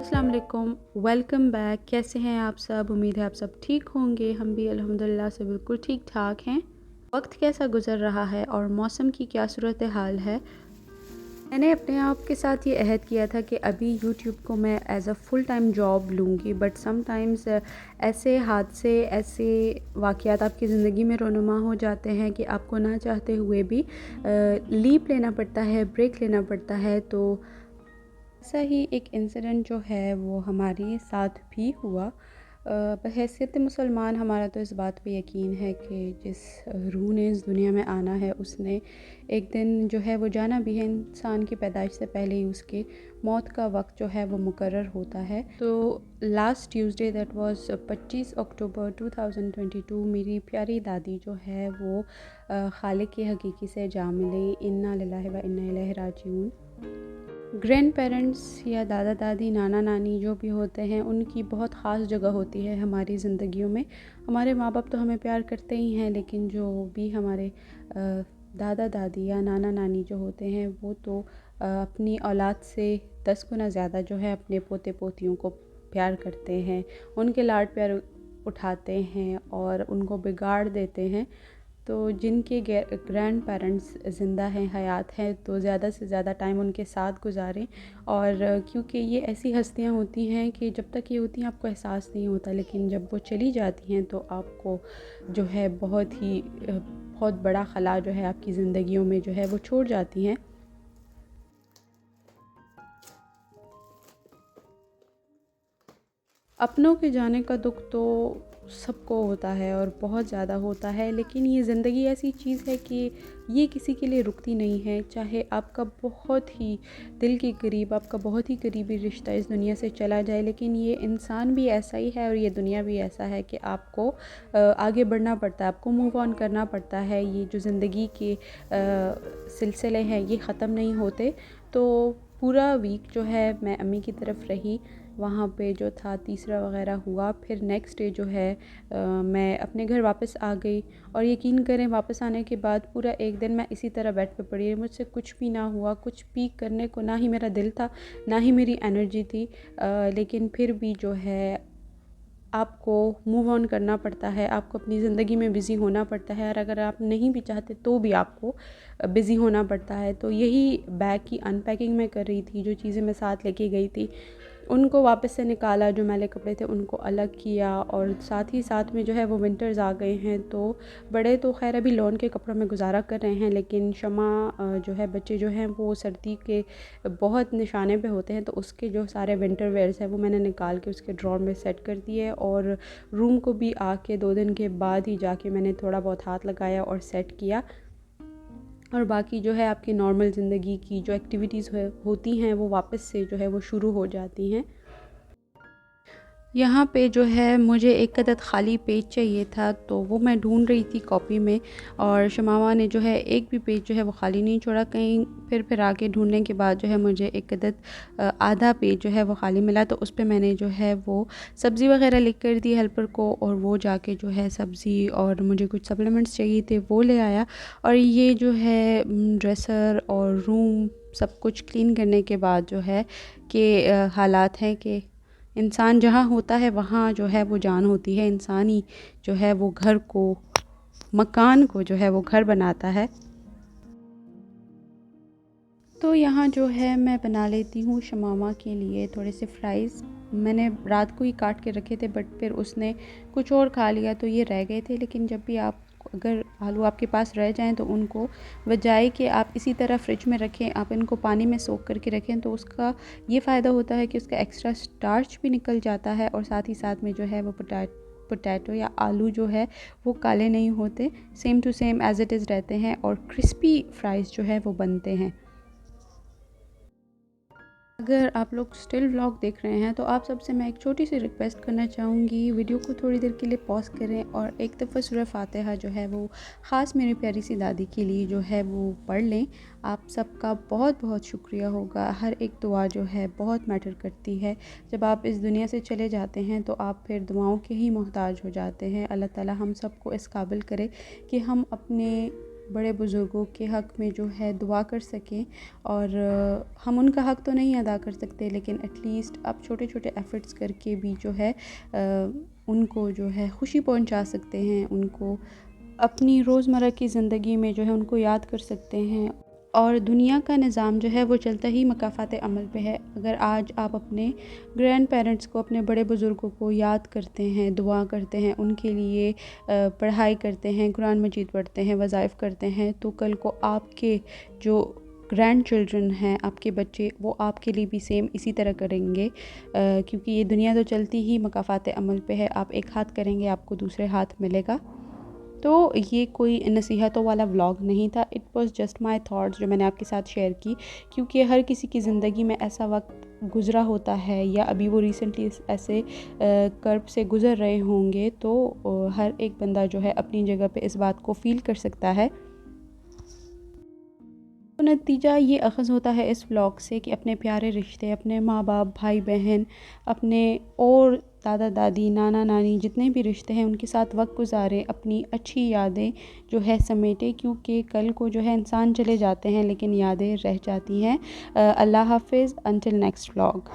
अस्सलाम वालेकुम, welcome back. कैसे हैं आप सब? उम्मीद है आप सब ठीक होंगे। हम भी अल्हम्दुलिल्लाह से बिल्कुल ठीक ठाक हैं। वक्त कैसा गुज़र रहा है और मौसम की क्या सूरत हाल है? मैंने अपने आप के साथ ये अहद किया था कि अभी यूट्यूब को मैं as a full time job लूँगी, बट समटाइम्स ऐसे हादसे, ऐसे वाक़यात आपकी ज़िंदगी में रोनुमा हो जाते हैं कि आपको ना चाहते हुए भी लीप लेना पड़ता है, ब्रेक लेना पड़ता है। तो ऐसा ही एक इंसिडेंट जो है वो हमारे साथ भी हुआ। बहैसियत मुसलमान हमारा तो इस बात पे यकीन है कि जिस रूह ने इस दुनिया में आना है उसने एक दिन जो है वो जाना भी है। इंसान की पैदाइश से पहले ही उसके मौत का वक्त जो है वो मुकर्रर होता है। तो लास्ट ट्यूसडे दैट वाज 25 अक्टूबर 2022 मेरी प्यारी दादी जो है वो खालिक की हकीकी से जा मिली। इन्ना लिल्लाहि व इन्ना इलैहि राजिऊन। ग्रैंड पेरेंट्स या दादा दादी, नाना नानी जो भी होते हैं, उनकी बहुत ख़ास जगह होती है हमारी ज़िंदगियों में। हमारे माँ बाप तो हमें प्यार करते ही हैं, लेकिन जो भी हमारे दादा दादी या नाना नानी जो होते हैं वो तो अपनी औलाद से 10 गुना ज़्यादा जो है अपने पोते पोतियों को प्यार करते हैं, उनके लाड प्यार उठाते हैं और उनको बिगाड़ देते हैं। तो जिनके ग्रैंड पेरेंट्स ज़िंदा हैं, हयात हैं, तो ज़्यादा से ज़्यादा टाइम उनके साथ गुज़ारें। और क्योंकि ये ऐसी हस्तियाँ होती हैं कि जब तक ये होती हैं आपको एहसास नहीं होता, लेकिन जब वो चली जाती हैं तो आपको जो है बहुत बड़ा खला जो है आपकी ज़िंदगियों में जो है वो छोड़ जाती हैं। अपनों के जाने का दुख तो सबको होता है और बहुत ज़्यादा होता है, लेकिन ये ज़िंदगी ऐसी चीज़ है कि ये किसी के लिए रुकती नहीं है। चाहे आपका बहुत ही दिल के करीब, आपका बहुत ही करीबी रिश्ता इस दुनिया से चला जाए, लेकिन ये इंसान भी ऐसा ही है और ये दुनिया भी ऐसा है कि आपको आगे बढ़ना पड़ता है, आपको मूव ऑन करना पड़ता है। ये जो ज़िंदगी के सिलसिले हैं ये ख़त्म नहीं होते। तो पूरा वीक जो है मैं अम्मी की तरफ रही, वहाँ पे जो था तीसरा वग़ैरह हुआ। फिर नेक्स्ट डे जो है मैं अपने घर वापस आ गई और यकीन करें वापस आने के बाद पूरा एक दिन मैं इसी तरह बेड पे पड़ी रही। मुझसे कुछ भी ना हुआ, कुछ भी करने को ना ही मेरा दिल था, ना ही मेरी एनर्जी थी। लेकिन फिर भी जो है आपको मूव ऑन करना पड़ता है, आपको अपनी ज़िंदगी में बिज़ी होना पड़ता है, और अगर आप नहीं भी चाहते तो भी आपको बिज़ी होना पड़ता है। तो यही बैग की अनपैकिंग मैं कर रही थी। जो चीज़ें मैं साथ लेके गई थी उनको वापस से निकाला, जो मैले कपड़े थे उनको अलग किया, और साथ ही साथ में जो है वो विंटर्स आ गए हैं। तो बड़े तो खैर अभी लॉन के कपड़ों में गुजारा कर रहे हैं, लेकिन शमा जो है बच्चे जो हैं वो सर्दी के बहुत निशाने पे होते हैं। तो उसके जो सारे विंटर वेयर्स हैं वो मैंने निकाल के उसके ड्रॉर में सेट कर दिए, और रूम को भी आके 2 दिन के बाद ही जाके मैंने थोड़ा बहुत हाथ लगाया और सेट किया। और बाकी जो है आपकी नॉर्मल ज़िंदगी की जो एक्टिविटीज़ होती हैं वो वापस से जो है वो शुरू हो जाती हैं। यहाँ पे जो है मुझे एक अदद ख़ाली पेज चाहिए था, तो वो मैं ढूँढ रही थी कॉपी में, और शमामा ने जो है एक भी पेज जो है वो ख़ाली नहीं छोड़ा कहीं। फिर आगे ढूँढने के बाद जो है मुझे एक अदद आधा पेज जो है वो ख़ाली मिला। तो उस पे मैंने जो है वो सब्ज़ी वग़ैरह लिख कर दी हेल्पर को, और वो जाके जो है सब्ज़ी और मुझे कुछ सप्लीमेंट्स चाहिए थे वो ले आया। और ये जो है ड्रेसर और रूम सब कुछ क्लीन करने के बाद जो है कि हालात हैं कि इंसान जहाँ होता है वहाँ जो है वो जान होती है। इंसान ही जो है वो घर को, मकान को जो है वो घर बनाता है। तो यहाँ जो है मैं बना लेती हूँ शमामा के लिए थोड़े से फ़्राइज़। मैंने रात को ही काट के रखे थे, बट फिर उसने कुछ और खा लिया तो ये रह गए थे। लेकिन जब भी आप, अगर आलू आपके पास रह जाएं तो उनको बजाय कि आप इसी तरह फ्रिज में रखें, आप इनको पानी में सोख करके रखें, तो उसका ये फ़ायदा होता है कि उसका एक्स्ट्रा स्टार्च भी निकल जाता है, और साथ ही साथ में जो है वो पोटैटो या आलू जो है वो काले नहीं होते, same to same as it is रहते हैं, और क्रिस्पी फ्राइज़ जो है वो बनते हैं। अगर आप लोग स्टिल व्लॉग देख रहे हैं तो आप सबसे मैं एक छोटी सी रिक्वेस्ट करना चाहूँगी, वीडियो को थोड़ी देर के लिए पॉज करें और एक दफ़ा सूरह फातिहा जो है वो ख़ास मेरी प्यारी सी दादी के लिए जो है वो पढ़ लें। आप सबका बहुत बहुत शुक्रिया होगा। हर एक दुआ जो है बहुत मैटर करती है। जब आप इस दुनिया से चले जाते हैं तो आप फिर दुआओं के ही मोहताज हो जाते हैं। अल्लाह ताला हम सबको इस काबिल करे कि हम अपने बड़े बुज़ुर्गों के हक़ में जो है दुआ कर सकें। और हम उनका हक़ तो नहीं अदा कर सकते, लेकिन एटलीस्ट आप छोटे छोटे एफ़र्ट्स करके भी जो है उनको जो है खुशी पहुंचा सकते हैं, उनको अपनी रोज़मर्रा की ज़िंदगी में जो है उनको याद कर सकते हैं। और दुनिया का निज़ाम जो है वो चलता ही मकाफ़ात अमल पे है। अगर आज आप अपने ग्रैंड पेरेंट्स को, अपने बड़े बुज़ुर्गों को याद करते हैं, दुआ करते हैं, उनके लिए पढ़ाई करते हैं, कुरान मजीद पढ़ते हैं, वज़ाइफ करते हैं, तो कल को आपके जो ग्रैंड चिल्ड्रन हैं, आपके बच्चे, वो आपके लिए भी सेम इसी तरह करेंगे। क्योंकि ये दुनिया तो चलती ही मकाफ़ात अमल पे है। आप एक हाथ करेंगे, आपको दूसरे हाथ मिलेगा। तो ये कोई नसीहतों वाला व्लॉग नहीं था, it was just my thoughts जो मैंने आपके साथ शेयर की। क्योंकि हर किसी की ज़िंदगी में ऐसा वक्त गुज़रा होता है, या अभी वो रिसेंटली ऐसे कर्ब से गुज़र रहे होंगे, तो हर एक बंदा जो है अपनी जगह पे इस बात को फ़ील कर सकता है। तो नतीजा ये अख़ज़ होता है इस व्लॉग से कि अपने प्यारे रिश्ते, अपने माँ बाप, भाई बहन, अपने और दादा दादी, नाना नानी, जितने भी रिश्ते हैं उनके साथ वक्त गुज़ारें, अपनी अच्छी यादें जो है समेटें। क्योंकि कल को जो है इंसान चले जाते हैं, लेकिन यादें रह जाती हैं। अल्लाह हाफ़िज़, अंटिल नेक्स्ट व्लॉग।